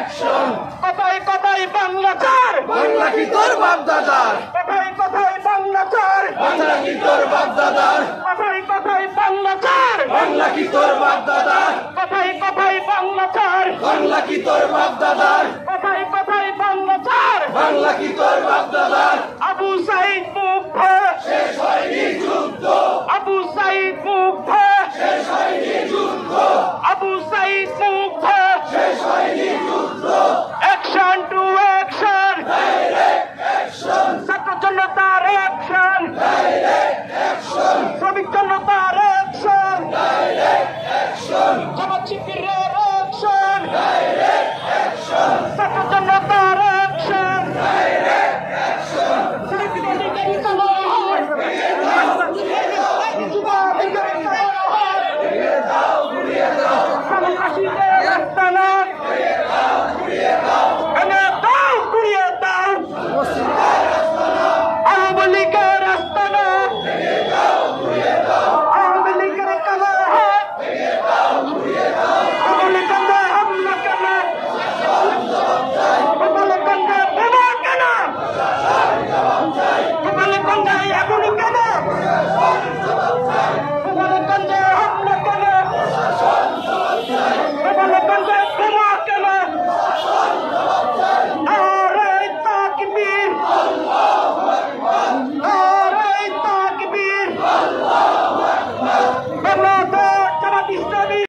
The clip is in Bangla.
কথায় কথায় বাংলা চার, বাংলা কি তোর বাপ দাদার? কথায় কথায় বাংলা চার, বাংলা কি তোর বাপ দাদার? কথায় কথায় বাংলা চার, বাংলা কি তোর বাপ দাদার? কথায় কথায় বাংলা চার, বাংলা কি তোর বাপ দাদার? কথায় কথায় বাংলা চার। বাংলা কি তোর বাপ দাদার? আবু সাইদ মুগ্ধ, শেষ হয়নি যুদ্ধ, আবু সাইদ মুগ্ধ, শেষ হয়নি যুদ্ধ, আবু সাইদ মুগ্ধ। শেষ হয়নি যুদ্ধ। Action to action, direct action, ছাত্র জনতার অ্যাকশন, ডাইরেক্ট অ্যাকশন, শ্রমিক জনতার অ্যাকশন, ডাইরেক্ট অ্যাকশন। জামাত শিবিরের